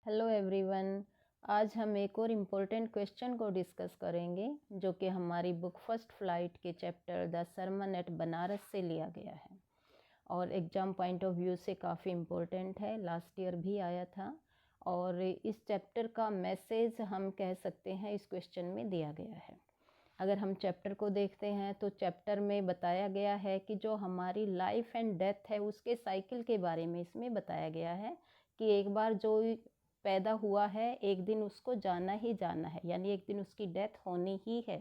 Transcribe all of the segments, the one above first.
Hello everyone. आज हम एक और इम्पोर्टेंट क्वेश्चन को डिस्कस करेंगे जो कि हमारी बुक फर्स्ट फ्लाइट के chapter the sermon at Benares से लिया गया है और एग्ज़ाम पॉइंट ऑफ व्यू से काफ़ी इम्पोर्टेंट है। लास्ट ईयर भी आया था और इस चैप्टर का मैसेज हम कह सकते हैं इस क्वेश्चन में दिया गया है। अगर हम चैप्टर को देखते हैं तो चैप्टर में बताया गया है कि जो हमारी लाइफ एंड डेथ है उसके साइकिल के बारे में इसमें बताया गया है कि एक बार जो पैदा हुआ है एक दिन उसको जाना ही जाना है, यानी एक दिन उसकी डेथ होनी ही है।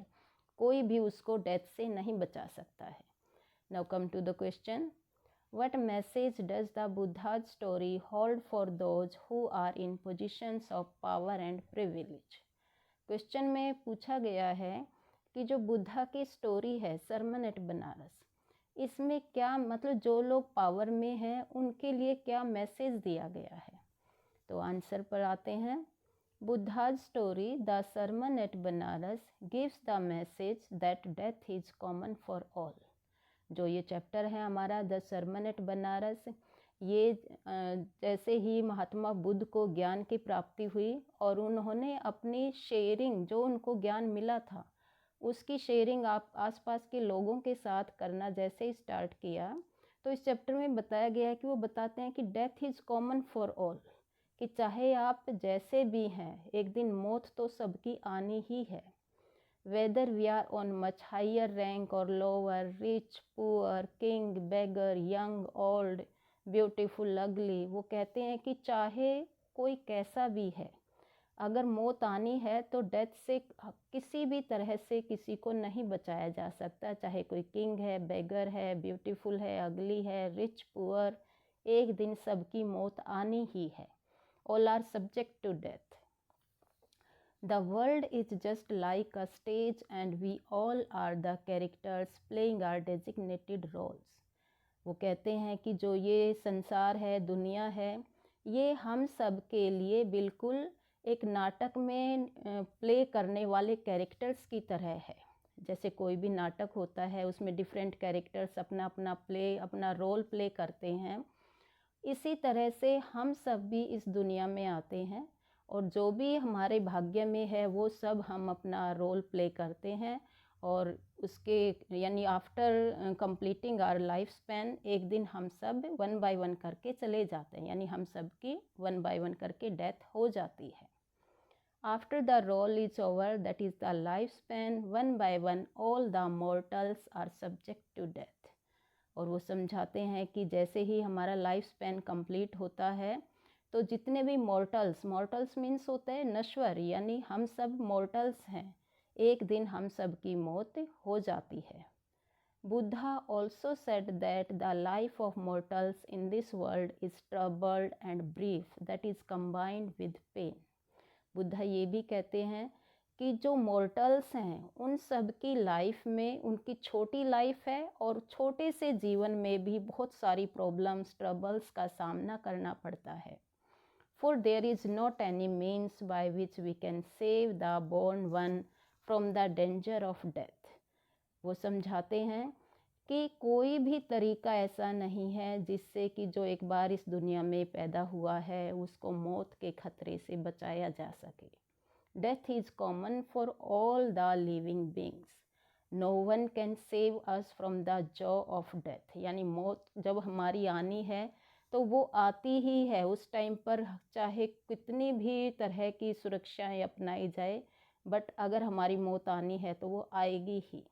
कोई भी उसको डेथ से नहीं बचा सकता है। Now come to the question, what message does the Buddha story hold for those who are in positions of power and privilege. Question में पूछा गया है कि जो बुद्धा की स्टोरी है सरमन एट बनारस, इसमें क्या मतलब जो लोग पावर में हैं उनके लिए क्या मैसेज दिया गया है। तो आंसर पर आते हैं। बुद्धा's story the sermon at Banaras gives the message that death is common for all. जो ये चैप्टर है हमारा द सरमन एट बनारस, ये जैसे ही महात्मा बुद्ध को ज्ञान की प्राप्ति हुई और उन्होंने अपनी शेयरिंग जो उनको ज्ञान मिला था उसकी शेयरिंग आप आसपास के लोगों के साथ करना जैसे ही स्टार्ट किया, तो इस चैप्टर में बताया गया है कि वो बताते हैं कि death is common for all, कि चाहे आप जैसे भी हैं एक दिन मौत तो सबकी आनी ही है। Whether we are on much higher rank और lower, rich poor, king beggar, young old, beautiful ugly, वो कहते हैं कि चाहे कोई कैसा भी है, अगर मौत आनी है तो डेथ से किसी भी तरह से किसी को नहीं बचाया जा सकता। चाहे कोई किंग है, बेगर है, ब्यूटीफुल है, अगली है, रिच पुअर, एक दिन सबकी मौत आनी ही है। All are subject to death. The world is just like a stage and we all are the characters playing our designated roles. वो कहते हैं कि जो ये संसार है, दुनिया है, ये हम सब के लिए बिल्कुल एक नाटक में प्ले करने वाले कैरेक्टर्स की तरह है। जैसे कोई भी नाटक होता है उसमें डिफरेंट कैरेक्टर्स अपना अपना अपना रोल प्ले करते हैं, इसी तरह से हम सब भी इस दुनिया में आते हैं और जो भी हमारे भाग्य में है वो सब हम अपना रोल प्ले करते हैं और उसके यानी after completing our life span एक दिन हम सब वन बाय वन करके चले जाते हैं, यानी हम सब की वन बाय वन करके डेथ हो जाती है। After the role is over, that is the life span, one by one all the mortals are subject to death. और वो समझाते हैं कि जैसे ही हमारा लाइफ स्पैन कंप्लीट होता है तो जितने भी मॉर्टल्स मीन्स होते हैं नश्वर, यानी हम सब मॉर्टल्स हैं, एक दिन हम सब की मौत हो जाती है। Buddha also said that the life of mortals in this world is troubled and brief, that is combined with pain. Buddha ये भी कहते हैं कि जो मॉर्टल्स हैं उन सब की लाइफ में उनकी छोटी लाइफ है और छोटे से जीवन में भी बहुत सारी प्रॉब्लम्स ट्रबल्स का सामना करना पड़ता है। For there is not any means by which we can save the born one from the danger of death. वो समझाते हैं कि कोई भी तरीका ऐसा नहीं है जिससे कि जो एक बार इस दुनिया में पैदा हुआ है उसको मौत के खतरे से बचाया जा सके। Death is common for all the living beings. No one can save us from the jaw of death. यानी मौत जब हमारी आनी है तो वो आती ही है, उस टाइम पर चाहे कितनी भी तरह की सुरक्षाएं अपनाई जाए, बट अगर हमारी मौत आनी है तो वो आएगी ही।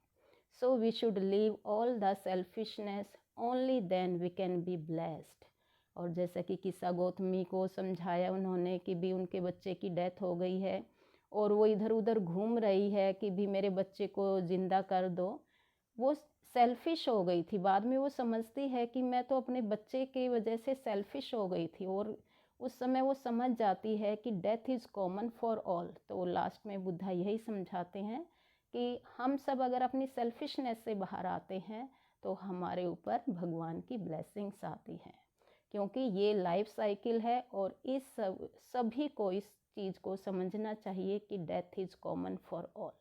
So we should leave all the selfishness, only then we can be blessed. और जैसा कि किस्सा गौतमी को समझाया उन्होंने कि भी उनके बच्चे की डेथ हो गई है और वो इधर उधर घूम रही है कि भी मेरे बच्चे को ज़िंदा कर दो, वो सेल्फिश हो गई थी। बाद में वो समझती है कि मैं तो अपने बच्चे की वजह से सेल्फिश हो गई थी और उस समय वो समझ जाती है कि death is common for all. तो लास्ट में बुद्धा यही समझाते हैं कि हम सब अगर अपनी सेल्फिशनेस से बाहर आते हैं तो हमारे ऊपर भगवान की ब्लेसिंग्स आती हैं, क्योंकि ये लाइफ साइकिल है और इस सभी को इस चीज़ को समझना चाहिए कि death is common for all.